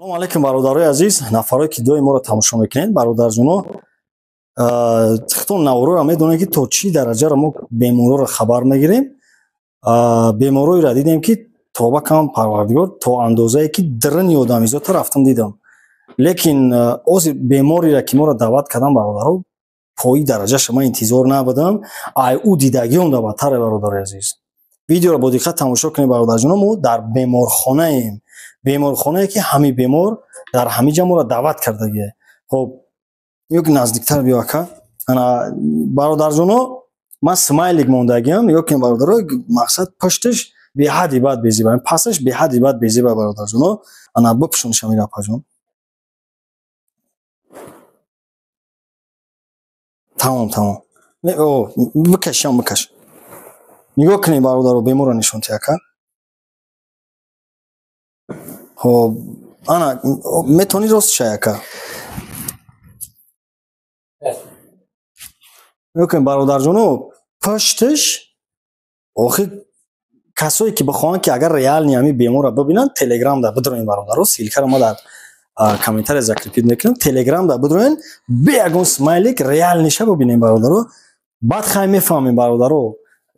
Салом алейкум бародарои азиз, нафарои ки доим моро тамошо мекунед, бародарҷоно, хитон наврӯра медонед ки то чӣ дараҷаро мо беморҳоро хабар мегирем. Беморҳоеро дидем ки тобакам Парвардигор то андозае ки дирини одамизодро рафтам дидам. Лекин озир бемореро ки моро даъват кардан бародаро, пои дараҷаша ман интизор набудам. Ай ӯ дидагиам да бадтаре бародарои азиз. Видеоро бо диққат тамошо кунед бародарҷоно, мо дар беморхонаем. Беморхонае ки ҳами бемор дар ҳамиҷа моро даъват кардагие. Хоб ёки наздиктар биё ака. Ана бародарҷоно, ман смайлик мондагиам, ёки бародаро мақсад пушташ беҳадди бад безиба, пасаш беҳадди бад безиба бародарҷоно. Ана бипӯшон шамира апаҷон. Тамом. О, бикашам бикаш. Нигоҳ кунед бародаро, беморро нишонтӣ ака. Хоб, ана метавонӣ рост шай ака. Ёки бародарҷоно, пушташ охир касое ки бихоҳанд ки агар реални ҳами беморро бибинанд, телеграмда бидроен бародаро, силкаро ма дар комментария закрепит мекунам. Телеграмда бидроен, бе ягон смайлик реалниша бибинем бародаро. Баъд хай мефаҳмем бародаро.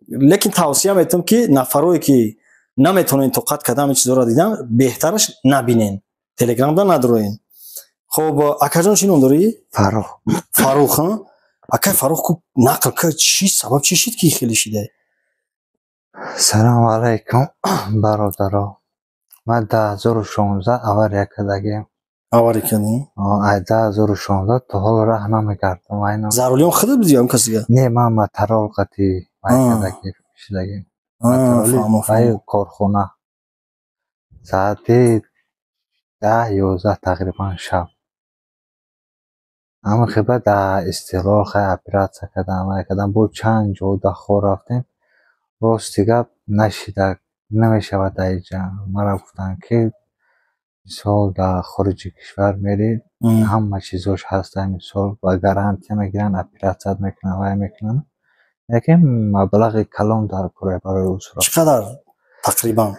Лекин тавсия метавонам ки нафарое ки наметавонен тоқат кардан чизоро дидан, беҳтараш набинен. Телеграмда надроен. Хоб, акаҷон чӣ ном дорӣ? Фаррух. Фаррух, ҳа? Акай Фаррух ку нақл ка чӣ сабаб чӣ шид ки хеле шидай? Салом алейкум бародаро. Ман 2016 авария кардагем. Авария кардӣ? Ай 2016 то ҳол раҳ намекардам. Айна. Зарулиён худат будӣ ям касига? Не, ман материал қати кардагем, шидагем. Материали ай корхона. Саати 10-11 тақрибан шаб. Ама хиба да истиқлол хай операция кардам, бо чанд ҷо дахор рафтем. Рости гап нашида намешавад айҷа. Мара гуфтанд ки мисол дар хориҷи кишвар мери, ҳама чизош ҳаст, мисол ба гарантия мегиранд, операцият мекунанд, вай мекунанд. Лекин маблағи калон дар кора барои усро. Чӣ қадар тақрибан?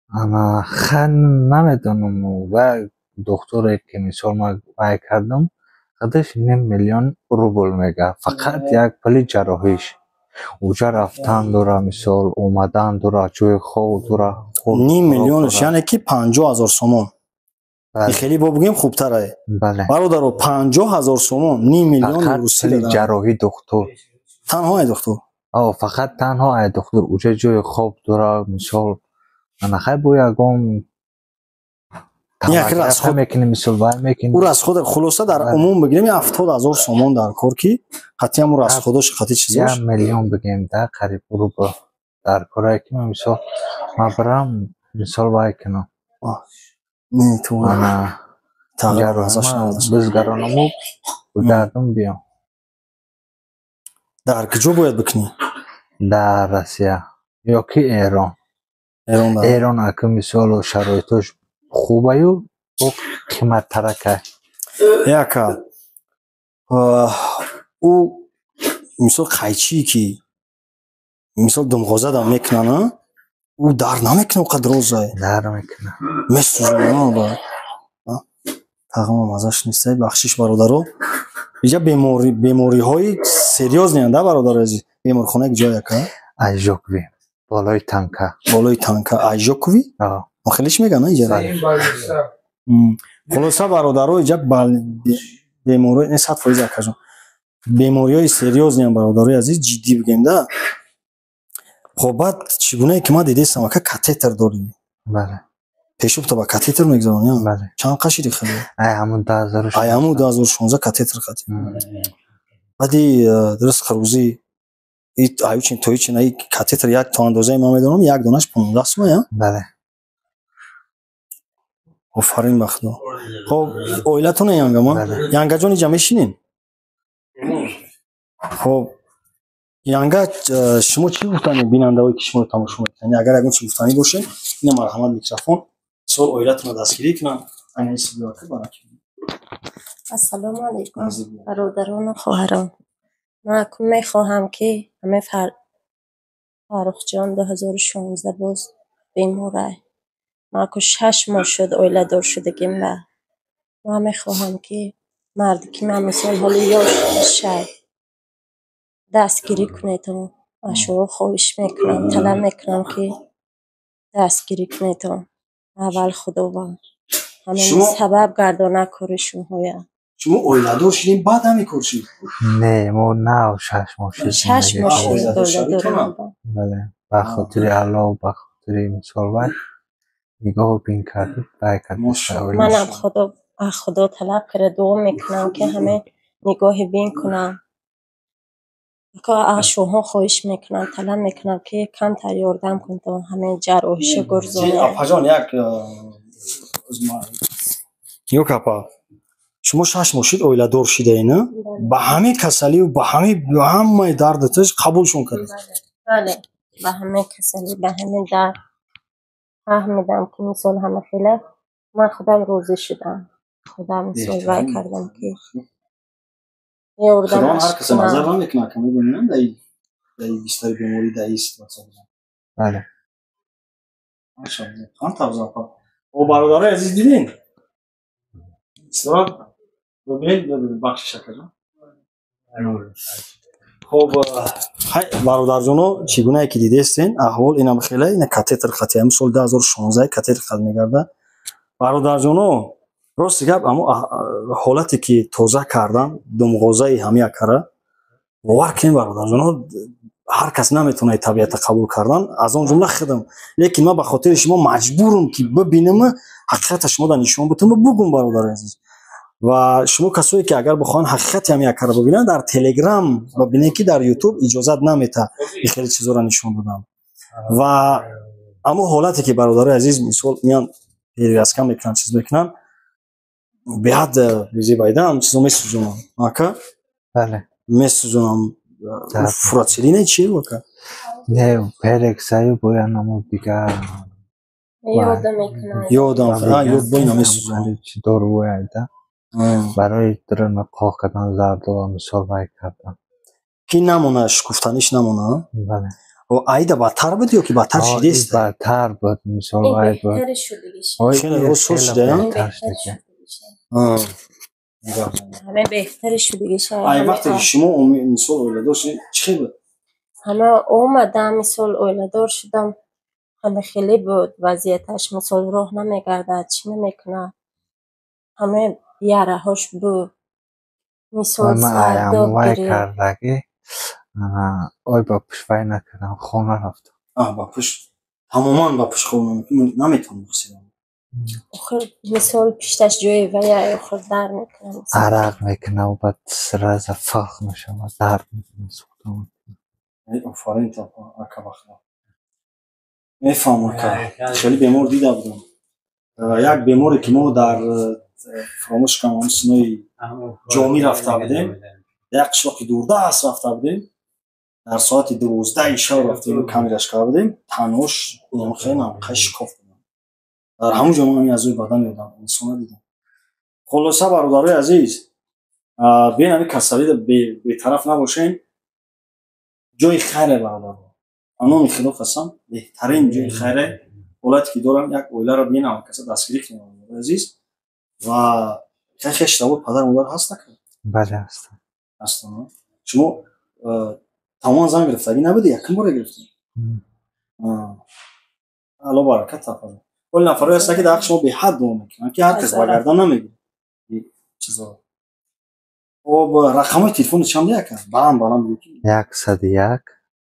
Ана хан намедонам, вай докторе ки мисол ман вай кардам, қадаш 5 миллион рубл мега. Фақат як пули ҷарроҳиш. Уҷа рафтан дора, мисол омадан дора, ҷои хоб дора. 5 миллионш яъне ки 50,000 сомон. Хеле бо бигем хубтарае. Бале. Бародаро 50,000 сомон, 5 миллион русӣ дада. Ҷарроҳи доктор. Танҳо ай доктор? Фақат танҳо ай доктор. Уҷа ҷои хоб дора, мисол ана хай бо ягон як расход мекунӣ, мисол вай мекунӣ. Ӯ расход хулоса дар умум бигирем 70,000 сомон дар кор ки қати ҳамун расходош қати чизош 1 миллион бигем да қариб рубл дар корае ки мисол ман барам мисол вай кунам. метавонам бизгаронаму дардум биём. Дар куҷо бояд бикунӣ? Дар Россия ёки Эрон. Эрон ака мисол шароитош хубаю қиматтарака. Яка ӯ мисол қайчие ки мисол думғозадам мекунанд, ӯ дард намекуна оқадр розае? Дард мекуна. Месӯзонад ба тағмам мазаш нестай. Бахшиш бародаро. Иҷа бемориҳои серьёзниянд да бародари азиз? Беморхонаи ҷо яка? Айжокови. Болои танка. Болои танка Айжокови? Хелеш меган иҷа. Хулоса бародаро, иҷа бемории не 100% акажон. Бемориҳои серьёзниянд бародарои азиз, ҷиддӣ бигем да. Хоб баъд чӣ гунае ки ман дидестам ака катетер дорӣ? Бале. Пешоб то ба катетер мегзаронӣ? Бале. Чанд қашиди хеле? Ай ҳамун 2016. Ай ҳамун 2016 катетер хати. Баъди дуруст хирӯзӣ аючин то ичин ай катетер як то андозаи ман медонам, як донаш 15 сом я? Бале. офарин ба худо. Хоб оилатон янгама? Янгаҷон иҷа мешинин? Хоб янга шумо чӣ гуфтанед бинандаҳое ки шуморо тамошо мекунанд? Агар ягон чӣ гуфтанӣ бошед, ина марҳамат микрофон мисол оилатонро дастгирӣ кунанд. Айнаи сибиёка баракӣ. Ассалому алейкум бародарону хоҳарон. ман акун мехоҳам ки ҳамаи Фаррухҷон 2016 боз беморай. ман акун 6 моҳ шуд оиладор шудагим ба من میخواهم که مردی که من مثال حالی یا شد دستگیری کنید و شما خواهش میکنم طلب میکنم که دستگیری کنید و اول خدا و همین سبب گردانه کارشون هایا. شما اویله دار شدیم بعد همی کار شد؟ نه ما نه 6 ماه شد 6 ماه شد اویله دارم. بله به خاطر الله و به خاطر مثال وای نگاه بین کرد بای کرد. منم خدا طلب کرده دعا میکنم که همه نگاه بین کنم که شما خواهش میکنم طلب میکنم که کم تر یاردم کنید و همه جراحیش گرزانه. اپا جان یک اپا شما 6 ماه شد اویله دار شده اینه به همه کسلی و به همه دردتش قبولشون کرد؟ بله به همه کسلی به همه درد فهمیدم که مثال همه خیلی من خودم روزی شدم خودم مثال وای کردم که خدا هر کسی نظر نمیکنه که میدونیم در بیشتر بیماری در این سیتواسیون. بله ماشاءالله خان تفضل. او برادرای عزیز دیدین استراد ببینید بخش شکر. خب برادر جانو چگونه که دیده استین احوال اینم خیلی این کاتتر خطی هم سال 2016 کاتتر خد میگرده برادر جانو راست گپ اما حالتی که توزه کردن دمغوزه همه کاره باور کنید برادر جانو هر کس نمیتونه طبیعت قبول کردن از اون جمله خودم لیکن من به خاطر شما مجبورم که ببینم حقیقت شما در نشون بدم بگم برادر عزیز و شما کسایی که اگر بخوان حقیقت همین کار ببینن در تلگرام ببینید که در یوتیوب اجازه نمیده این خیلی چیزا رو نشون بدم و اما حالتی که برادر عزیز مثال میان پیروز کم میکنن چیز میکنن به حد ویزی بایدم چیزا میسوزونم آکا بله میسوزونم فراتسیلینه چیه وکا نه پرکسای باید دیگر یادم یاد باید میسوزونم چی دور باید برای درن قاق کردن زرد و مثال وای کردن کی نمونه شکفتنیش نمونه بله و ایده بدتر بود یا که بدتر شده است بدتر بود مثال وای بود خیلی اصول شده همه بهتر شده ای وقتی که شما مثال اویلدار شدید چی بود؟ همه اومدم مثال اویلدار شدم همه خیلی بود وضعیتش مثال راه نمیگرده چی نمیکنه همه یاره هاش بود مثال سرداب گیری آی با پشوی نکردم خونه رفتم با پشت تماما با پشت خونه نمیتونم بخسیدم آخر مثال پیشتش جوی وی آخر در میکنم عرق میکنه و بعد سرز فخ میشم و درد میکنم سختم افارین تا اکا بخلا میفهمم که خیلی بیمار دیده بودم یک بیماری که ما در فراموش کنم اون سنوی جامی رفته بودیم یک قشلاق دوردست رفته بودیم در ساعت 12 شب رفتیم کامیرش کردیم تنوش خیلی شکاف بودم در همون جامعه از روی بدن میدم انسان دیدم خلاصه برادرای عزیز بین همین کسلی به طرف نباشین جای خیره برادر انومی خدا قسم بهترین جای خیره حالتی که دارم یک اویله را بینم کسی دستگیری کنم عزیز و خیلی اشتباه پدر مادر هست نکنه بله هستم شما تمام زن گرفتگی نبوده یکم باره گرفتیم الله برکت تفضل کل نفرای هسته که در شما به حد دوم میکنن که هر کس بگردن نمیگه چیزا خب رقم تلفن چند یکم برام بگید 101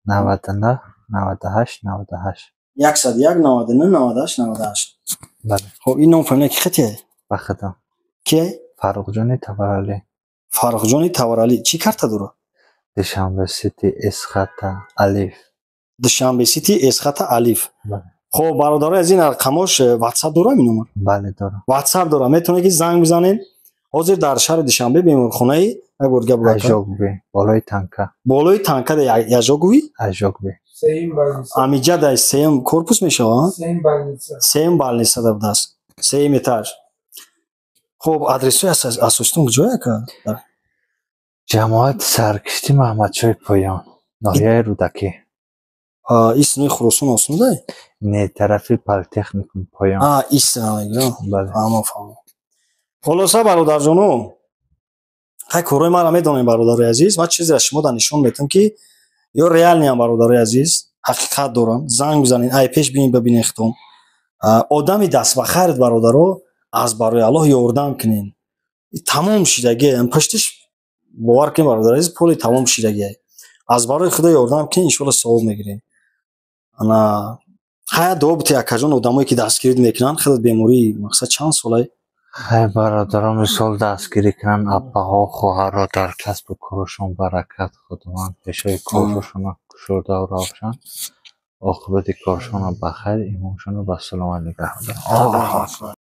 99 98 98 101 99 98 98 بله خب این نام فهمیدن که خطیه بخدا که فاروق جان تبرالی فاروق جان تبرالی چی کارت داره دوشنبه سیتی اسخط الف دوشنبه سیتی اسخط الف خب برادرای از این رقماش واتساپ داره این نمبر بله دارم واتساپ داره میتونه که زنگ بزنین حاضر در شهر دوشنبه بیمارخانه اگرگه بود اجاگوی بالای تانکا در اجاگوی امیجا در سیم کورپوس میشه سیم بالنیسا در دست سیم اتاج خب ادرسوی اساستون کجاست که جماعت سرکشتی محمد شای پایان ناحیه رودکی اسم خراسان آسونه نه طرفی پلیتکنیک پایان اسم بله اما فهمم خلاصه برادرجانو های کارهای مرا میدونین برادر عزیز. من چیزی از شما نشون میدم که یا ریال نیم برادر عزیز، حقیقت دارم. زنگ بزنین ای پیش ببین ببینین خودتون آدمی دست به خیرت برادرو از برای الله یاردم کنین. تمام شیدگی ام پشتش باور کنین برادر عزیز پول تمام شیدگی از برای خدا یاردم کنین ان شاء الله ثواب میگیرین. انا های دو بوتی اکجان آدمایی که دستگیری میکنن خیلی بیماری مقصد چند ساله های برادران مثال دستگیری کنن اباها خواهرها در کسب و کارشون برکت خداوند پیشای کارشون گشوده و روشن عاقبت کارشون بخیر ایمانشون رو به سلامت نگه دارن.